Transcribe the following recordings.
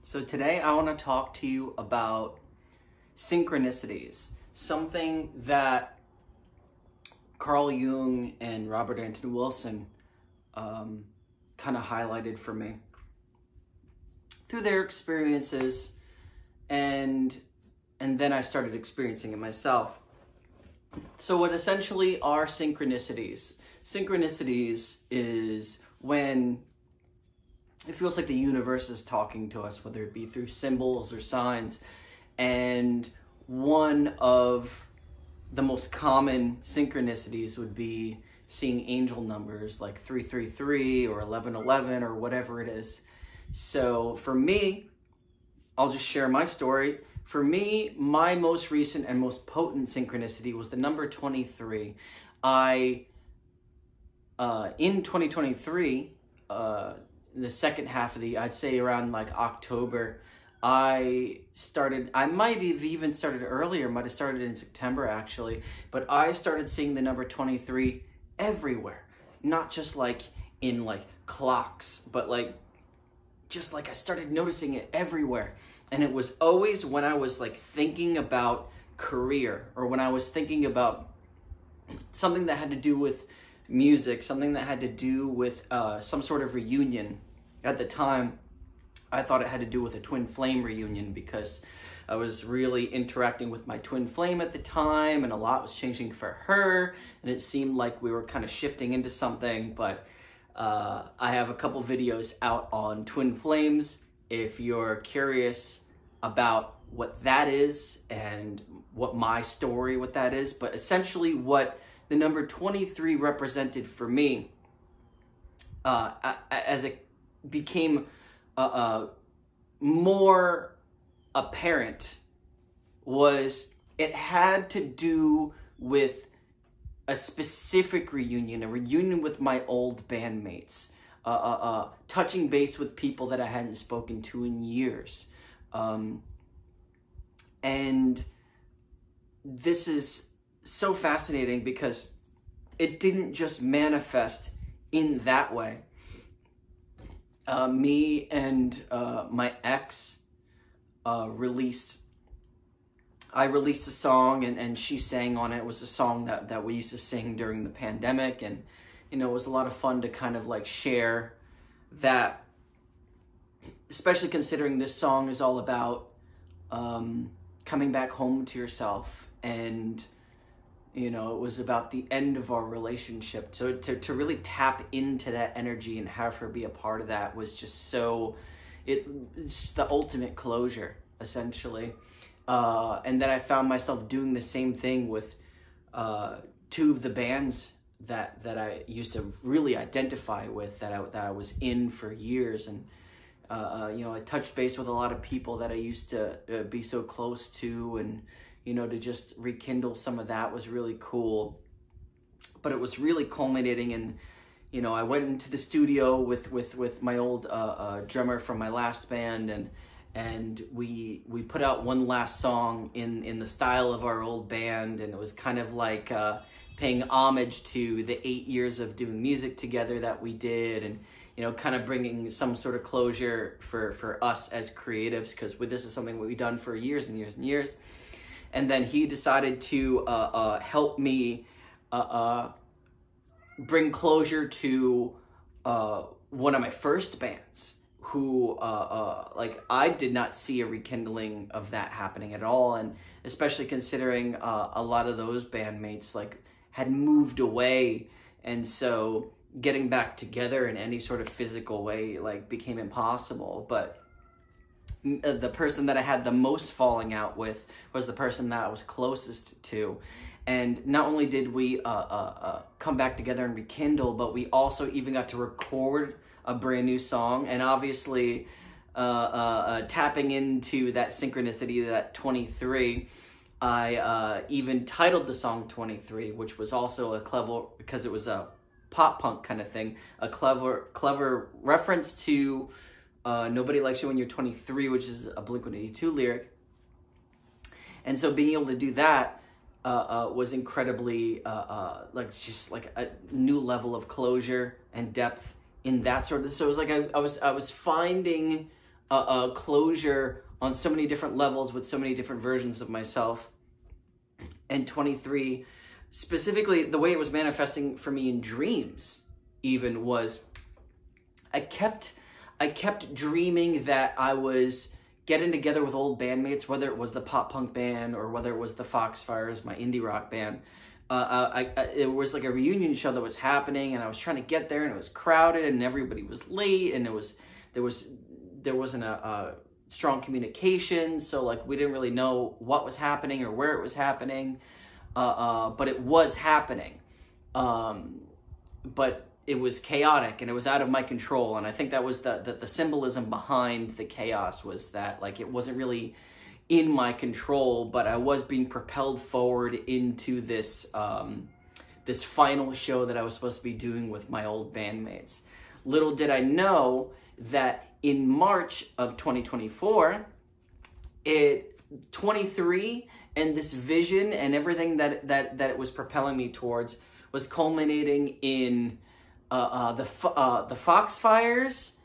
So today I want to talk to you about synchronicities, something that Carl Jung and Robert Anton Wilson kind of highlighted for me through their experiences, and then I started experiencing it myself. So what essentially are synchronicities? Synchronicities is when it feels like the universe is talking to us, whether it be through symbols or signs. And one of the most common synchronicities would be seeing angel numbers like 333 or 1111 or whatever it is. So for me, I'll just share my story. For me, my most recent and most potent synchronicity was the number 23. In 2023, the second half of I'd say around like October, I might have even started earlier, might have started in September actually, but I started seeing the number 23 everywhere. Not just like in like clocks, but like, just like I started noticing it everywhere. And it was always when I was like thinking about career, or when I was thinking about something that had to do with music, something that had to do with some sort of reunion. At the time, I thought it had to do with a twin flame reunion because I was really interacting with my twin flame at the time, and a lot was changing for her, and it seemed like we were kind of shifting into something. But I have a couple videos out on twin flames if you're curious about what that is and what my story with that is. But essentially what the number 23 represented for me, as it became more apparent, was it had to do with a specific reunion, a reunion with my old bandmates, touching base with people that I hadn't spoken to in years. And this is so fascinating because it didn't just manifest in that way. Me and my ex I released a song, and she sang on it. It was a song that we used to sing during the pandemic, and you know, it was a lot of fun to kind of like share that, especially considering this song is all about coming back home to yourself. And you know, it was about the end of our relationship. So to really tap into that energy and have her be a part of that was just so, it's the ultimate closure, essentially. And then I found myself doing the same thing with two of the bands that I used to really identify with, that I was in for years. And you know, I touched base with a lot of people that I used to be so close to, and you know, to just rekindle some of that was really cool. But it was really culminating in, you know, I went into the studio with my old drummer from my last band, and we put out one last song in the style of our old band, and it was kind of like paying homage to the 8 years of doing music together that we did, and you know, kind of bringing some sort of closure for us as creatives, because this is something we've done for years and years and years. And then he decided to help me bring closure to one of my first bands, who like I did not see a rekindling of that happening at all, and especially considering a lot of those bandmates like had moved away, and so getting back together in any sort of physical way like became impossible. But the person that I had the most falling out with was the person that I was closest to. And not only did we come back together and rekindle, but we also even got to record a brand new song. And obviously, tapping into that synchronicity, that 23, I even titled the song 23, which was also a clever, because it was a pop punk kind of thing, a clever reference to Nobody Likes You When You're 23, which is a Blink-182 lyric. And so being able to do that was incredibly like just like a new level of closure and depth in that sort of. So it was like I was finding closure on so many different levels with so many different versions of myself. And 23, specifically the way it was manifesting for me in dreams even was I kept dreaming that I was getting together with old bandmates, whether it was the pop punk band or whether it was the Foxfires, my indie rock band. It was like a reunion show that was happening, and I was trying to get there, and it was crowded, and everybody was late, and there wasn't a strong communication, so like we didn't really know what was happening or where it was happening, but it was happening. But it was chaotic and it was out of my control, and I think that was the symbolism behind the chaos, was that like it wasn't really in my control, but I was being propelled forward into this this final show that I was supposed to be doing with my old bandmates. Little did I know that in March of 2024, 23 and this vision and everything that it was propelling me towards was culminating in the Foxfires,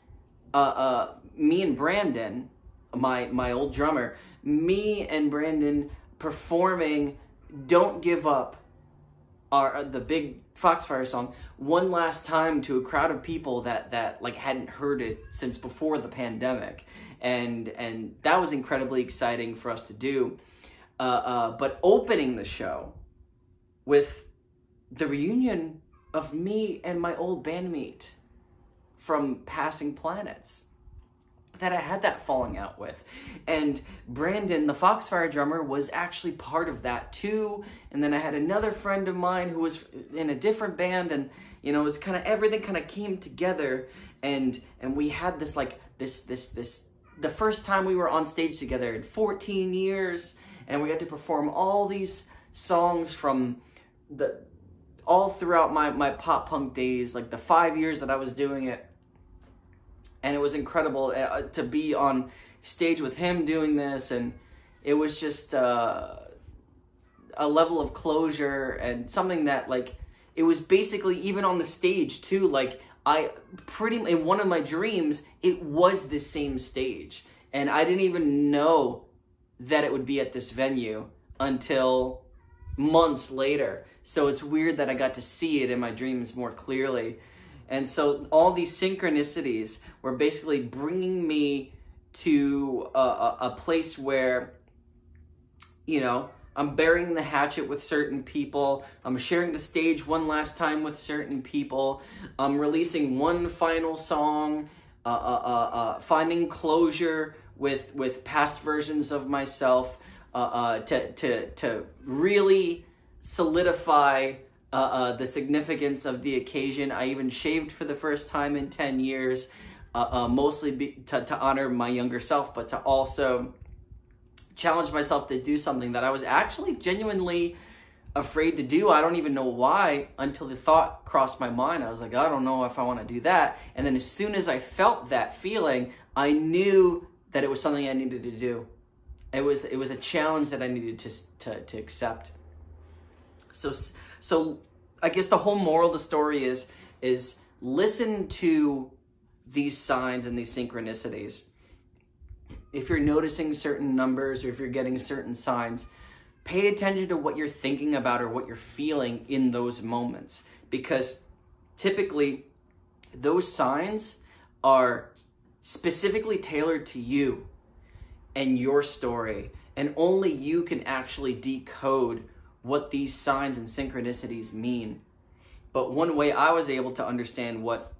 me and Brandon, my old drummer, me and Brandon performing "Don't Give Up," the big Foxfire song, one last time to a crowd of people that like hadn't heard it since before the pandemic, and that was incredibly exciting for us to do. But opening the show with the reunion of me and my old bandmate from Passing Planets that I had that falling out with. And Brandon, the Foxfire drummer, was actually part of that too. And then I had another friend of mine who was in a different band, and you know, it's kind of everything kind of came together, and we had this like this the first time we were on stage together in 14 years, and we got to perform all these songs from all throughout my pop punk days, like the 5 years that I was doing it. And it was incredible to be on stage with him doing this, and it was just a level of closure and something that, like, it was basically even on the stage too, like in one of my dreams, it was the same stage, and I didn't even know that it would be at this venue until months later. So it's weird that I got to see it in my dreams more clearly. And so all these synchronicities were basically bringing me to a place where, you know, I'm burying the hatchet with certain people. I'm sharing the stage one last time with certain people. I'm releasing one final song, finding closure with past versions of myself, to really solidify the significance of the occasion. I even shaved for the first time in 10 years, mostly to honor my younger self, but to also challenge myself to do something that I was actually genuinely afraid to do. I don't even know why, until the thought crossed my mind. I was like, I don't know if I want to do that. And then as soon as I felt that feeling, I knew that it was something I needed to do. It was a challenge that I needed to accept. So I guess the whole moral of the story is listen to these signs and these synchronicities. If you're noticing certain numbers or if you're getting certain signs, pay attention to what you're thinking about or what you're feeling in those moments, because typically those signs are specifically tailored to you and your story, and only you can actually decode what these signs and synchronicities mean. But one way I was able to understand what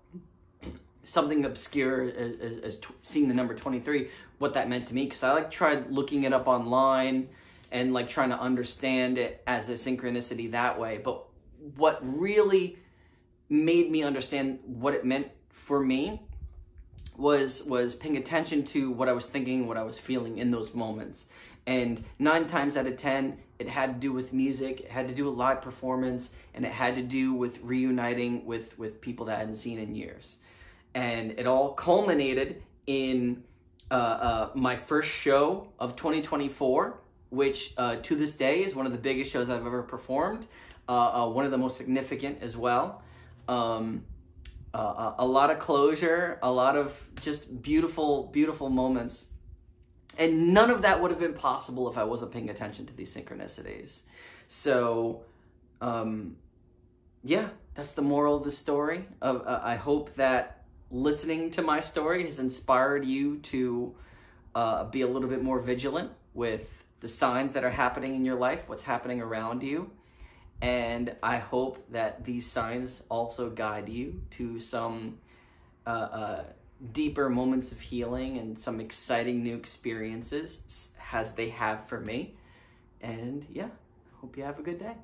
something obscure as seeing the number 23, what that meant to me, because I like tried looking it up online and like trying to understand it as a synchronicity that way. But what really made me understand what it meant for me was paying attention to what I was thinking, what I was feeling in those moments. And 9 times out of 10, it had to do with music, it had to do with live performance, and it had to do with reuniting with people that I hadn't seen in years. And it all culminated in my first show of 2024, which to this day is one of the biggest shows I've ever performed, one of the most significant as well. a lot of closure, a lot of just beautiful, beautiful moments. And none of that would have been possible if I wasn't paying attention to these synchronicities. So, yeah, that's the moral of the story. I hope that listening to my story has inspired you to be a little bit more vigilant with the signs that are happening in your life, what's happening around you. And I hope that these signs also guide you to some deeper moments of healing and some exciting new experiences as they have for me. And yeah, hope you have a good day.